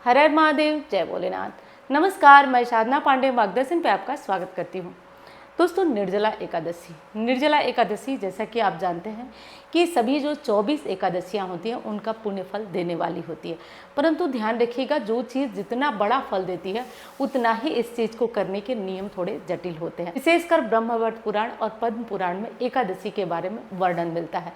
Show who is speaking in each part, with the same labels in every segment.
Speaker 1: हर हर महादेव, जय भोलेनाथ। नमस्कार, मैं साधना पांडे मार्गदर्शन पे आपका स्वागत करती हूँ। दोस्तों, निर्जला एकादशी जैसा कि आप जानते हैं कि सभी जो 24 एकादशियाँ होती हैं उनका पुण्य फल देने वाली होती है। परंतु ध्यान रखिएगा, जो चीज़ जितना बड़ा फल देती है उतना ही इस चीज़ को करने के नियम थोड़े जटिल होते हैं। विशेषकर ब्रह्मवट पुराण और पद्म पुराण में एकादशी के बारे में वर्णन मिलता है।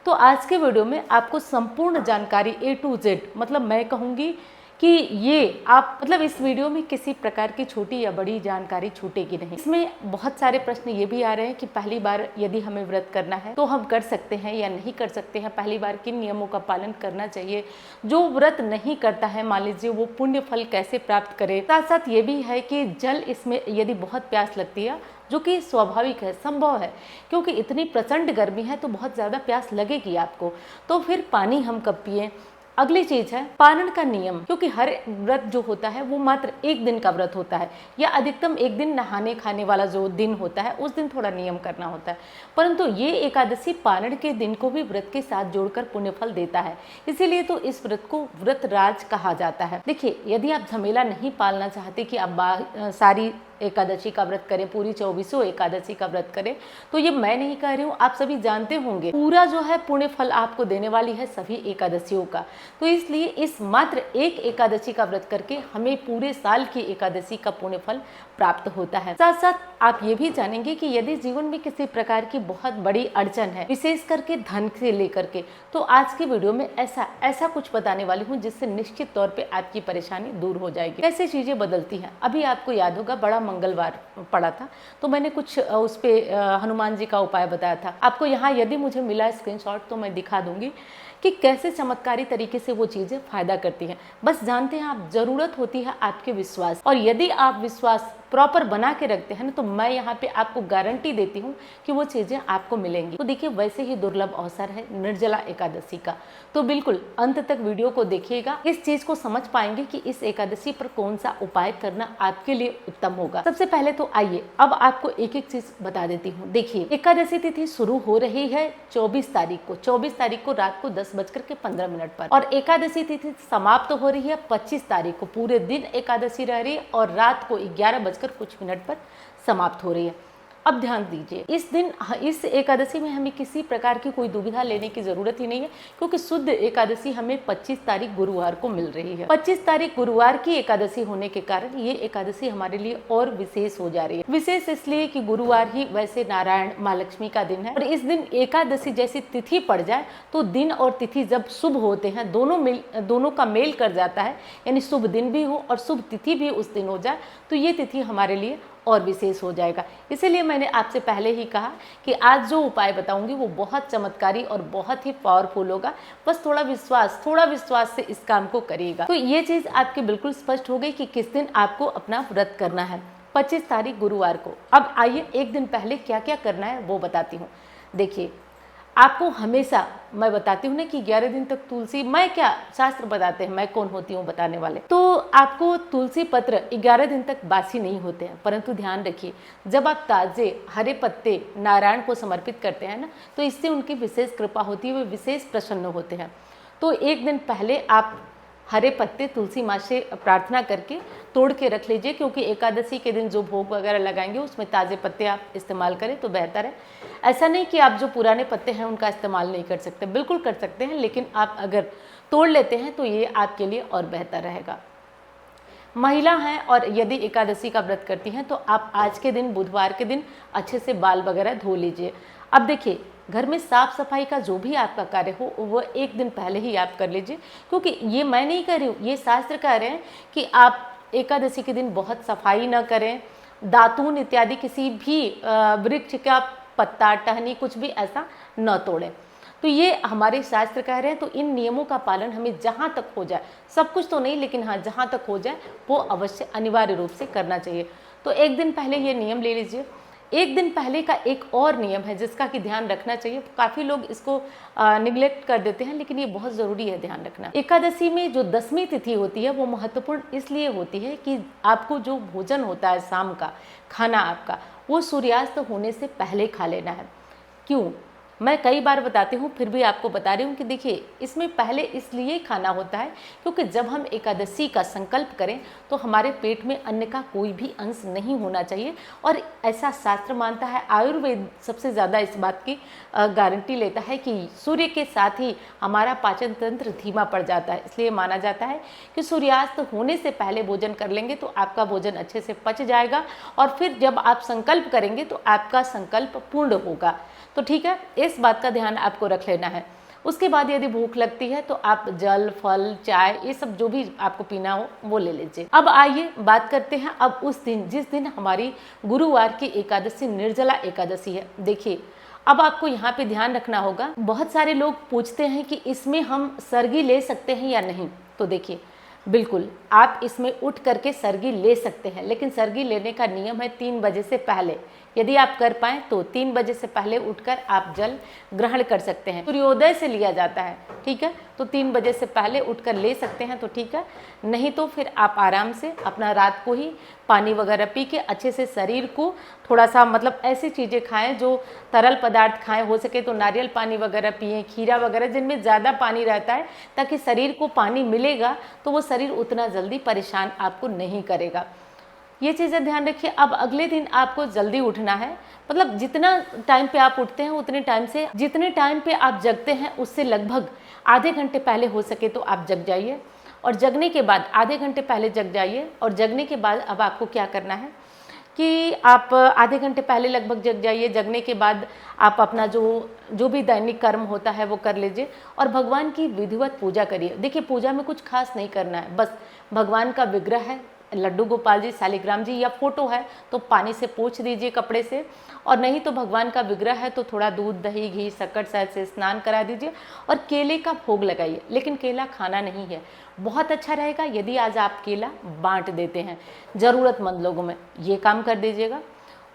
Speaker 1: तो आज के वीडियो में आपको संपूर्ण जानकारी A to Z, मतलब मैं कहूँगी कि ये आप इस वीडियो में किसी प्रकार की छोटी या बड़ी जानकारी छूटेगी नहीं। इसमें बहुत सारे प्रश्न ये भी आ रहे हैं कि पहली बार यदि हमें व्रत करना है तो हम कर सकते हैं या नहीं कर सकते हैं, पहली बार किन नियमों का पालन करना चाहिए, जो व्रत नहीं करता है मान लीजिए वो पुण्य फल कैसे प्राप्त करे। साथ साथ ये भी है कि जल इसमें यदि बहुत प्यास लगती है, जो कि स्वाभाविक है, संभव है, क्योंकि इतनी प्रचंड गर्मी है तो बहुत ज़्यादा प्यास लगेगी आपको, तो फिर पानी हम कब पिएं। अगली चीज है पारण का नियम, क्योंकि हर व्रत जो होता है वो मात्र एक दिन का व्रत होता है या अधिकतम एक दिन नहाने खाने वाला जो दिन होता है उस दिन थोड़ा नियम करना होता है। परंतु ये एकादशी पारण के दिन को भी व्रत के साथ जोड़कर पुण्य फल देता है, इसीलिए तो इस व्रत को व्रत राज कहा जाता है। देखिए, यदि आप झमेला नहीं पालना चाहते कि आप सारी एकादशी का व्रत करें, पूरी 24 एकादशी का व्रत करें, तो ये मैं नहीं कह रही हूँ, आप सभी जानते होंगे पूरा जो है पुण्य फल आपको देने वाली है सभी एकादशियों का। तो इसलिए इस मात्र एक एकादशी का व्रत करके हमें पूरे साल की एकादशी का पुण्य फल प्राप्त होता है। साथ साथ आप ये भी जानेंगे कि यदि जीवन में किसी प्रकार की बहुत बड़ी अड़चन है, विशेष करके धन से लेकर के, तो आज की वीडियो में ऐसा कुछ बताने वाली हूँ जिससे निश्चित तौर पे आपकी परेशानी दूर हो जाएगी। कैसे चीजें बदलती हैं। अभी आपको याद होगा, बड़ा मंगलवार पड़ा था तो मैंने कुछ उस पे हनुमान जी का उपाय बताया था। आपको यहाँ यदि मुझे मिला स्क्रीनशॉट तो मैं दिखा दूंगी कि कैसे चमत्कारी तरीके से वो चीजें फायदा करती हैं। बस जानते हैं आप, जरूरत होती है आपके विश्वास, और यदि आप विश्वास प्रॉपर बना के रखते हैं ना, तो मैं यहाँ पे आपको गारंटी देती हूँ कि वो चीजें आपको मिलेंगी। तो देखिए, वैसे ही दुर्लभ अवसर है निर्जला एकादशी का, तो बिल्कुल अंत तक वीडियो को देखिएगा। इस चीज को समझ पाएंगे कि इस एकादशी पर कौन सा उपाय करना आपके लिए उत्तम होगा। सबसे पहले तो आइए अब आपको एक एक चीज बता देती हूँ। देखिए, एकादशी तिथि शुरू हो रही है 24 तारीख को, 24 तारीख को रात को 10:15 पर, और एकादशी तिथि समाप्त हो रही है 25 तारीख को। पूरे दिन एकादशी रह रही है और रात को 11 कुछ मिनट पर समाप्त हो रही है। अब ध्यान दीजिए, इस एकादशी में हमें किसी प्रकार की कोई दुविधा लेने की जरूरत ही नहीं है, क्योंकि शुद्ध एकादशी हमें 25 तारीख गुरुवार को मिल रही है। 25 तारीख गुरुवार की एकादशी होने के कारण ये एकादशी हमारे लिए और विशेष हो जा रही है। विशेष इसलिए कि गुरुवार ही वैसे नारायण माँ लक्ष्मी का दिन है, और इस दिन एकादशी जैसी तिथि पड़ जाए तो दिन और तिथि जब शुभ होते हैं, दोनों का मेल कर जाता है, यानी शुभ दिन भी हो और शुभ तिथि भी उस दिन हो जाए, तो ये तिथि हमारे लिए और विशेष हो जाएगा। इसीलिए मैंने आपसे पहले ही कहा कि आज जो उपाय बताऊंगी वो बहुत चमत्कारी और बहुत ही पावरफुल होगा। बस थोड़ा विश्वास से इस काम को करिएगा, तो ये चीज आपके बिल्कुल स्पष्ट हो गई कि किस दिन आपको अपना व्रत करना है। 25 तारीख गुरुवार को। अब आइए एक दिन पहले क्या क्या करना है वो बताती हूँ। देखिए, आपको हमेशा मैं बताती हूँ ना कि 11 दिन तक तुलसी, मैं क्या, शास्त्र बताते हैं, मैं कौन होती हूँ बताने वाले। तो आपको तुलसी पत्र 11 दिन तक बासी नहीं होते हैं, परंतु ध्यान रखिए, जब आप ताजे हरे पत्ते नारायण को समर्पित करते हैं ना, तो इससे उनकी विशेष कृपा होती है, वे विशेष प्रसन्न होते हैं। तो एक दिन पहले आप हरे पत्ते तुलसी माँ से प्रार्थना करके तोड़ के रख लीजिए, क्योंकि एकादशी के दिन जो भोग वगैरह लगाएंगे उसमें ताजे पत्ते आप इस्तेमाल करें तो बेहतर है। ऐसा नहीं कि आप जो पुराने पत्ते हैं उनका इस्तेमाल नहीं कर सकते, बिल्कुल कर सकते हैं, लेकिन आप अगर तोड़ लेते हैं तो ये आपके लिए और बेहतर रहेगा। महिला हैं और यदि एकादशी का व्रत करती हैं तो आप आज के दिन, बुधवार के दिन, अच्छे से बाल वगैरह धो लीजिए। अब देखिए, घर में साफ सफाई का जो भी आपका कार्य हो वो एक दिन पहले ही आप कर लीजिए, क्योंकि ये मैं नहीं कर रही हूँ, ये शास्त्र कह रहे हैं कि आप एकादशी के दिन बहुत सफाई न करें, दातून इत्यादि किसी भी वृक्ष का पत्ता, टहनी, कुछ भी ऐसा न तोड़ें। तो ये हमारे शास्त्र कह रहे हैं। तो इन नियमों का पालन हमें जहाँ तक हो जाए, सब कुछ तो नहीं, लेकिन हाँ जहाँ तक हो जाए वो अवश्य अनिवार्य रूप से करना चाहिए। तो एक दिन पहले ये नियम ले लीजिए। एक दिन पहले का एक और नियम है जिसका कि ध्यान रखना चाहिए, काफ़ी लोग इसको निग्लेक्ट कर देते हैं, लेकिन ये बहुत ज़रूरी है ध्यान रखना। एकादशी में जो 10वीं तिथि होती है वो महत्वपूर्ण इसलिए होती है कि आपको जो भोजन होता है शाम का खाना आपका, वो सूर्यास्त होने से पहले खा लेना है। क्यों? मैं कई बार बताती हूँ, फिर भी आपको बता रही हूँ कि देखिए इसमें पहले इसलिए खाना होता है क्योंकि जब हम एकादशी का संकल्प करें तो हमारे पेट में अन्न का कोई भी अंश नहीं होना चाहिए। और ऐसा शास्त्र मानता है, आयुर्वेद सबसे ज़्यादा इस बात की गारंटी लेता है कि सूर्य के साथ ही हमारा पाचन तंत्र धीमा पड़ जाता है। इसलिए माना जाता है कि सूर्यास्त होने से पहले भोजन कर लेंगे तो आपका भोजन अच्छे से पच जाएगा और फिर जब आप संकल्प करेंगे तो आपका संकल्प पूर्ण होगा। तो ठीक है, इस बात का ध्यान आपको रख लेना है। उसके बाद यदि भूख लगती है तो आप जल, फल, चाय, ये सब जो भी आपको पीना हो वो ले लीजिए। अब आइए बात करते हैं अब उस दिन जिस दिन हमारी गुरुवार की एकादशी निर्जला एकादशी है। देखिए अब आपको यहाँ पे ध्यान रखना होगा, बहुत सारे लोग पूछते हैं कि इसमें हम सरगी ले सकते हैं या नहीं। तो देखिए बिल्कुल आप इसमें उठ करके सरगी ले सकते हैं, लेकिन सरगी लेने का नियम है 3 बजे से पहले। यदि आप कर पाएँ तो 3 बजे से पहले उठकर आप जल ग्रहण कर सकते हैं। सूर्योदय से लिया जाता है, ठीक है, तो 3 बजे से पहले उठकर ले सकते हैं तो ठीक है, नहीं तो फिर आप आराम से अपना रात को ही पानी वगैरह पी के अच्छे से शरीर को थोड़ा सा मतलब ऐसी चीज़ें खाएं जो तरल पदार्थ खाएं, हो सके तो नारियल पानी वगैरह पिएं, खीरा वगैरह जिनमें ज़्यादा पानी रहता है, ताकि शरीर को पानी मिलेगा तो वो शरीर उतना जल्दी परेशान आपको नहीं करेगा। ये चीज़ें ध्यान रखिए। अब अगले दिन आपको जल्दी उठना है, मतलब जितना टाइम पे आप उठते हैं उतने टाइम से, जितने टाइम पे आप जगते हैं उससे लगभग आधे घंटे पहले हो सके तो आप जग जाइए। और जगने के बाद आधे घंटे पहले जग जाइए। और जगने के बाद अब आपको क्या करना है कि आप आधे घंटे पहले लगभग जग जाइए। जगने के बाद आप अपना जो भी दैनिक कर्म होता है वो कर लीजिए और भगवान की विधिवत पूजा करिए। देखिए पूजा में कुछ खास नहीं करना है, बस भगवान का विग्रह है, लड्डू गोपाल जी, शालिग्राम जी या फोटो है तो पानी से पोंछ दीजिए कपड़े से, और नहीं तो भगवान का विग्रह है तो थोड़ा दूध, दही, घी, शक्कर शहद से स्नान करा दीजिए और केले का भोग लगाइए। लेकिन केला खाना नहीं है। बहुत अच्छा रहेगा यदि आज आप केला बांट देते हैं ज़रूरतमंद लोगों में, ये काम कर दीजिएगा।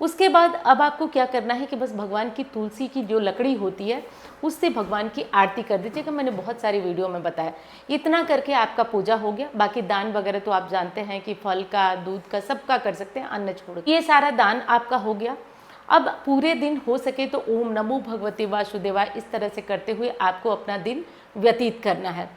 Speaker 1: उसके बाद अब आपको क्या करना है कि बस भगवान की तुलसी की जो लकड़ी होती है उससे भगवान की आरती कर दीजिएगा। मैंने बहुत सारी वीडियो में बताया, इतना करके आपका पूजा हो गया। बाकी दान वगैरह तो आप जानते हैं कि फल का, दूध का, सबका कर सकते हैं, अन्न छोड़, ये सारा दान आपका हो गया। अब पूरे दिन हो सके तो ओम नमो भगवते वासुदेवाय इस तरह से करते हुए आपको अपना दिन व्यतीत करना है।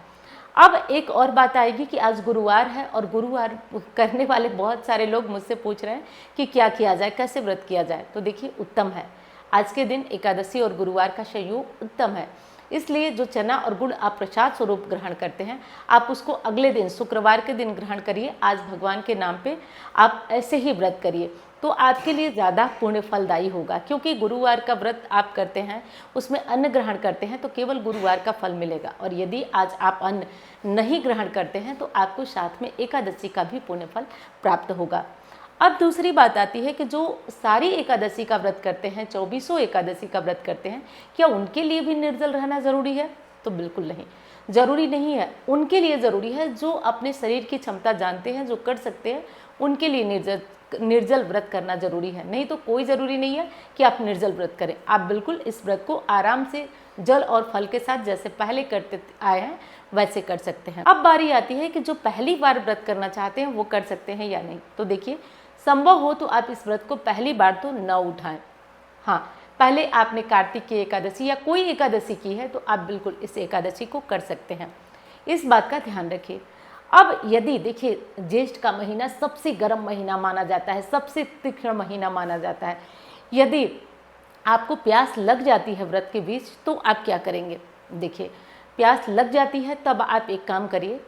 Speaker 1: अब एक और बात आएगी कि आज गुरुवार है और गुरुवार करने वाले बहुत सारे लोग मुझसे पूछ रहे हैं कि क्या किया जाए, कैसे व्रत किया जाए। तो देखिए उत्तम है, आज के दिन एकादशी और गुरुवार का संयोग उत्तम है। इसलिए जो चना और गुड़ आप प्रसाद स्वरूप ग्रहण करते हैं आप उसको अगले दिन शुक्रवार के दिन ग्रहण करिए। आज भगवान के नाम पे आप ऐसे ही व्रत करिए तो आपके लिए ज़्यादा पुण्य फलदायी होगा, क्योंकि गुरुवार का व्रत आप करते हैं उसमें अन्न ग्रहण करते हैं तो केवल गुरुवार का फल मिलेगा। और यदि आज आप अन्न नहीं ग्रहण करते हैं तो आपको साथ में एकादशी का भी पुण्य फल प्राप्त होगा। अब दूसरी बात आती है कि जो सारी एकादशी का व्रत करते हैं, 24 एकादशी का व्रत करते हैं, क्या उनके लिए भी निर्जल रहना ज़रूरी है? तो बिल्कुल नहीं, ज़रूरी नहीं है। उनके लिए ज़रूरी है जो अपने शरीर की क्षमता जानते हैं, जो कर सकते हैं, उनके लिए निर्जल व्रत करना जरूरी है। नहीं तो कोई ज़रूरी नहीं है कि आप निर्जल व्रत करें। आप बिल्कुल इस व्रत को आराम से जल और फल के साथ जैसे पहले करते आए हैं वैसे कर सकते हैं। अब बारी आती है कि जो पहली बार व्रत करना चाहते हैं वो कर सकते हैं या नहीं। तो देखिए संभव हो तो आप इस व्रत को पहली बार तो न उठाएं। हाँ, पहले आपने कार्तिक की एकादशी या कोई एकादशी की है तो आप बिल्कुल इस एकादशी को कर सकते हैं, इस बात का ध्यान रखिए। अब यदि देखिए ज्येष्ठ का महीना सबसे गर्म महीना माना जाता है, सबसे तीक्ष्ण महीना माना जाता है। यदि आपको प्यास लग जाती है व्रत के बीच तो आप क्या करेंगे? देखिए प्यास लग जाती है तब आप एक काम करिए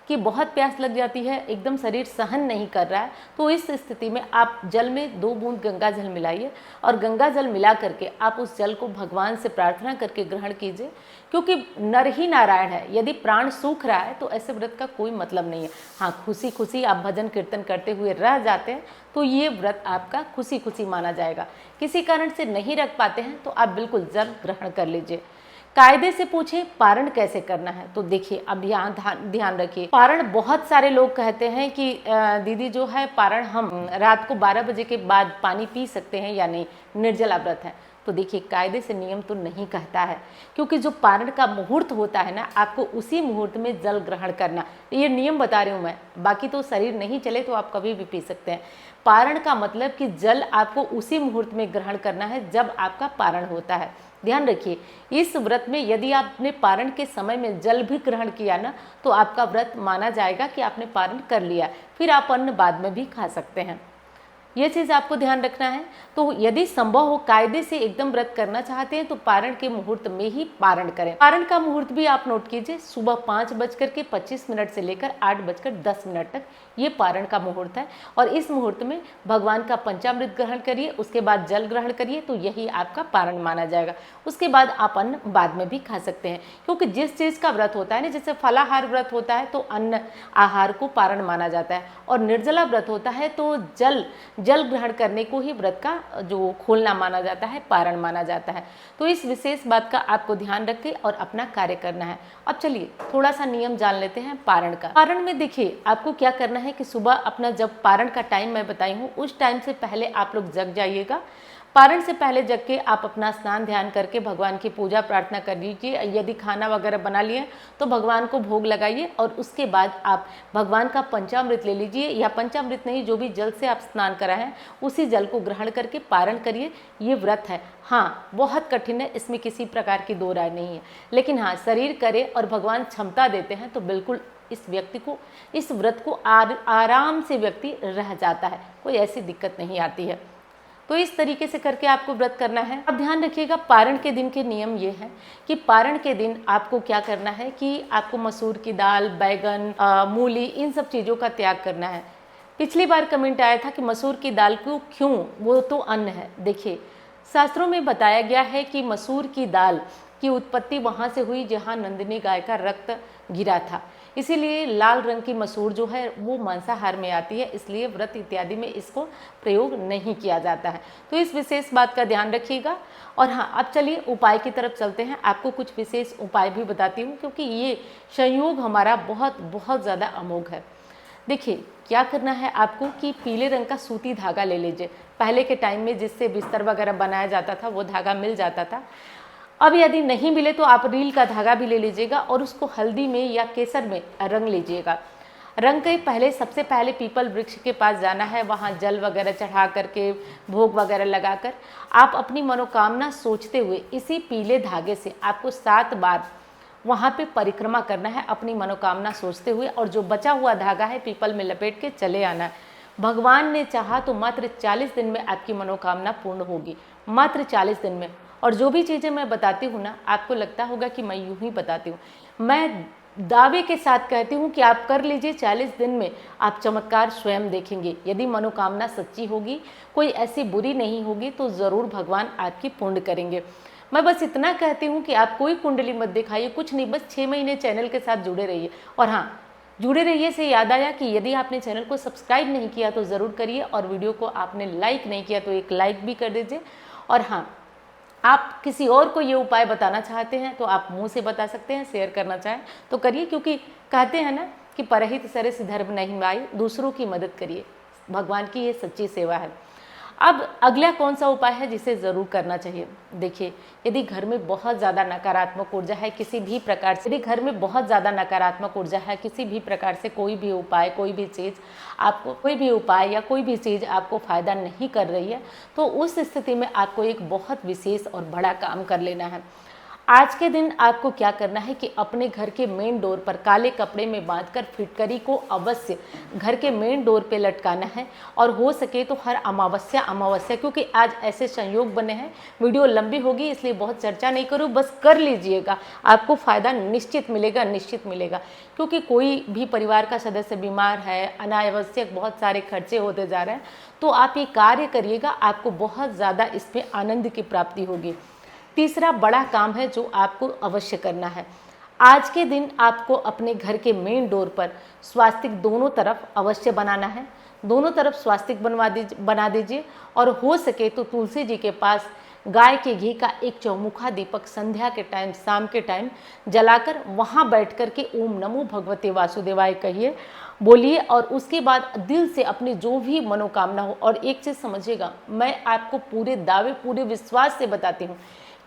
Speaker 1: कि बहुत प्यास लग जाती है, एकदम शरीर सहन नहीं कर रहा है, तो इस स्थिति में आप जल में 2 बूंद गंगा जल मिलाइए और गंगा जल मिला करके आप उस जल को भगवान से प्रार्थना करके ग्रहण कीजिए। क्योंकि नर ही नारायण है, यदि प्राण सूख रहा है तो ऐसे व्रत का कोई मतलब नहीं है। हाँ, खुशी खुशी आप भजन कीर्तन करते हुए रह जाते हैं तो ये व्रत आपका खुशी खुशी माना जाएगा। किसी कारण से नहीं रख पाते हैं तो आप बिल्कुल जल ग्रहण कर लीजिए। कायदे से पूछे पारण कैसे करना है, तो देखिए अब यहाँ ध्यान रखिए। पारण बहुत सारे लोग कहते हैं कि दीदी जो है पारण हम रात को 12 बजे के बाद पानी पी सकते हैं या नहीं, निर्जला व्रत है। तो देखिए कायदे से नियम तो नहीं कहता है, क्योंकि जो पारण का मुहूर्त होता है ना, आपको उसी मुहूर्त में जल ग्रहण करना, ये नियम बता रही हूँ मैं। बाकी तो शरीर नहीं चले तो आप कभी भी पी सकते हैं। पारण का मतलब कि जल आपको उसी मुहूर्त में ग्रहण करना है जब आपका पारण होता है। ध्यान रखिए, इस व्रत में यदि आपने पारण के समय में जल भी ग्रहण किया ना, तो आपका व्रत माना जाएगा कि आपने पारण कर लिया, फिर आप अन्न बाद में भी खा सकते हैं। ये चीज़ आपको ध्यान रखना है। तो यदि संभव हो कायदे से एकदम व्रत करना चाहते हैं तो पारण के मुहूर्त में ही पारण करें। पारण का मुहूर्त भी आप नोट कीजिए, सुबह 5:25 से लेकर 8:10 तक ये पारण का मुहूर्त है। और इस मुहूर्त में भगवान का पंचामृत ग्रहण करिए, उसके बाद जल ग्रहण करिए, तो यही आपका पारण माना जाएगा। उसके बाद आप अन्न बाद में भी खा सकते हैं, क्योंकि जिस चीज़ का व्रत होता है ना, जैसे फलाहार व्रत होता है तो अन्न आहार को पारण माना जाता है, और निर्जला व्रत होता है तो जल ग्रहण करने को ही व्रत का जो खोलना माना जाता है, पारण माना जाता है। तो इस विशेष बात का आपको ध्यान रख के और अपना कार्य करना है। अब चलिए थोड़ा सा नियम जान लेते हैं पारण का। पारण में देखिए आपको क्या करना है कि सुबह अपना जब पारण का टाइम मैं बताई हूँ उस टाइम से पहले आप लोग जग जाइएगा। पारण से पहले जग के आप अपना स्नान ध्यान करके भगवान की पूजा प्रार्थना कर लीजिए। यदि खाना वगैरह बना लिए तो भगवान को भोग लगाइए, और उसके बाद आप भगवान का पंचामृत ले लीजिए, या पंचामृत नहीं, जो भी जल से आप स्नान करा है उसी जल को ग्रहण करके पारण करिए। ये व्रत है, हाँ बहुत कठिन है, इसमें किसी प्रकार की दो राय नहीं है, लेकिन हाँ शरीर करे और भगवान क्षमता देते हैं तो बिल्कुल इस व्यक्ति को, इस व्रत को आराम से व्यक्ति रह जाता है, कोई ऐसी दिक्कत नहीं आती है। तो इस तरीके से करके आपको व्रत करना है। अब ध्यान रखिएगा, पारण के दिन के नियम ये है कि पारण के दिन आपको क्या करना है कि आपको मसूर की दाल, बैगन, मूली, इन सब चीज़ों का त्याग करना है। पिछली बार कमेंट आया था कि मसूर की दाल को क्यों, वो तो अन्न है। देखिए शास्त्रों में बताया गया है कि मसूर की दाल की उत्पत्ति वहाँ से हुई जहाँ नंदिनी गाय का रक्त गिरा था, इसीलिए लाल रंग की मसूर जो है वो मांसाहार में आती है, इसलिए व्रत इत्यादि में इसको प्रयोग नहीं किया जाता है। तो इस विशेष बात का ध्यान रखिएगा। और हाँ, अब चलिए उपाय की तरफ चलते हैं। आपको कुछ विशेष उपाय भी बताती हूँ, क्योंकि ये संयोग हमारा बहुत ज़्यादा अमोघ है। देखिए क्या करना है आपको कि पीले रंग का सूती धागा ले लीजिए। पहले के टाइम में जिससे बिस्तर वगैरह बनाया जाता था वो धागा मिल जाता था। अब यदि नहीं मिले तो आप रील का धागा भी ले लीजिएगा और उसको हल्दी में या केसर में रंग लीजिएगा। रंग के पहले सबसे पहले पीपल वृक्ष के पास जाना है, वहाँ जल वगैरह चढ़ा करके भोग वगैरह लगाकर आप अपनी मनोकामना सोचते हुए इसी पीले धागे से आपको 7 बार वहाँ पे परिक्रमा करना है अपनी मनोकामना सोचते हुए, और जो बचा हुआ धागा है पीपल में लपेट के चले आना है। भगवान ने चाहा तो मात्र 40 दिन में आपकी मनोकामना पूर्ण होगी, मात्र 40 दिन में। और जो भी चीज़ें मैं बताती हूँ ना, आपको लगता होगा कि मैं यूं ही बताती हूँ, मैं दावे के साथ कहती हूँ कि आप कर लीजिए, 40 दिन में आप चमत्कार स्वयं देखेंगे। यदि मनोकामना सच्ची होगी, कोई ऐसी बुरी नहीं होगी, तो ज़रूर भगवान आपकी पूर्ण करेंगे। मैं बस इतना कहती हूँ कि आप कोई कुंडली मत दिखाइए, कुछ नहीं, बस 6 महीने चैनल के साथ जुड़े रहिए। और हाँ, जुड़े रहिए से याद आया कि यदि आपने चैनल को सब्सक्राइब नहीं किया तो ज़रूर करिए, और वीडियो को आपने लाइक नहीं किया तो एक लाइक भी कर दीजिए। और हाँ, आप किसी और को ये उपाय बताना चाहते हैं तो आप मुंह से बता सकते हैं, शेयर करना चाहें तो करिए, क्योंकि कहते हैं ना कि परहित सरस धर्म नहीं भाई, दूसरों की मदद करिए, भगवान की ये सच्ची सेवा है। अब अगला कौन सा उपाय है जिसे ज़रूर करना चाहिए? देखिए, यदि घर में बहुत ज़्यादा नकारात्मक ऊर्जा है किसी भी प्रकार से, यदि घर में बहुत ज़्यादा नकारात्मक ऊर्जा है किसी भी प्रकार से, कोई भी उपाय, कोई भी चीज़ आपको, कोई भी उपाय या कोई भी चीज़ आपको फ़ायदा नहीं कर रही है, तो उस स्थिति में आपको एक बहुत विशेष और बड़ा काम कर लेना है। आज के दिन आपको क्या करना है कि अपने घर के मेन डोर पर काले कपड़े में बांधकर फिटकरी को अवश्य घर के मेन डोर पे लटकाना है, और हो सके तो हर अमावस्या, क्योंकि आज ऐसे संयोग बने हैं। वीडियो लंबी होगी इसलिए बहुत चर्चा नहीं करूँ, बस कर लीजिएगा, आपको फ़ायदा निश्चित मिलेगा, निश्चित मिलेगा। क्योंकि कोई भी परिवार का सदस्य बीमार है, अनावश्यक बहुत सारे खर्चे होते जा रहे हैं, तो आप ये कार्य करिएगा, आपको बहुत ज़्यादा इसमें आनंद की प्राप्ति होगी। तीसरा बड़ा काम है जो आपको अवश्य करना है, आज के दिन आपको अपने घर के मेन डोर पर स्वास्तिक दोनों तरफ अवश्य बनाना है। दोनों तरफ स्वास्तिक बना दीजिए, और हो सके तो तुलसी जी के पास गाय के घी का एक चौमुखा दीपक संध्या के टाइम, शाम के टाइम जलाकर वहाँ बैठ कर के ओम नमो भगवते वासुदेवाय कहिए, बोलिए, और उसके बाद दिल से अपनी जो भी मनोकामना हो। और एक चीज़ समझिएगा, मैं आपको पूरे दावे, पूरे विश्वास से बताती हूँ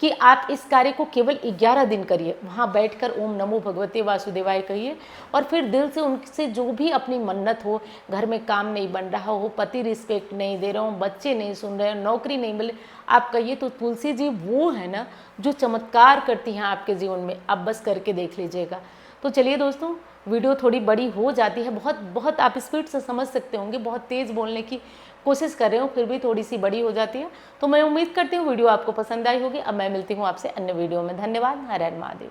Speaker 1: कि आप इस कार्य को केवल 11 दिन करिए। वहाँ बैठकर ओम नमो भगवते वासुदेवाय कहिए और फिर दिल से उनसे जो भी अपनी मन्नत हो, घर में काम नहीं बन रहा हो, पति रिस्पेक्ट नहीं दे रहा हूँ, बच्चे नहीं सुन रहे हैं, नौकरी नहीं मिले, आप कहिए तो तुलसी जी वो है ना जो चमत्कार करती हैं आपके जीवन में। आप बस करके देख लीजिएगा। तो चलिए दोस्तों, वीडियो थोड़ी बड़ी हो जाती है, बहुत बहुत आप स्पीड से समझ सकते होंगे, बहुत तेज़ बोलने की कोशिश कर रहे हो फिर भी थोड़ी सी बड़ी हो जाती है। तो मैं उम्मीद करती हूँ वीडियो आपको पसंद आई होगी। अब मैं मिलती हूँ आपसे अन्य वीडियो में। धन्यवाद। हर हर महादेव।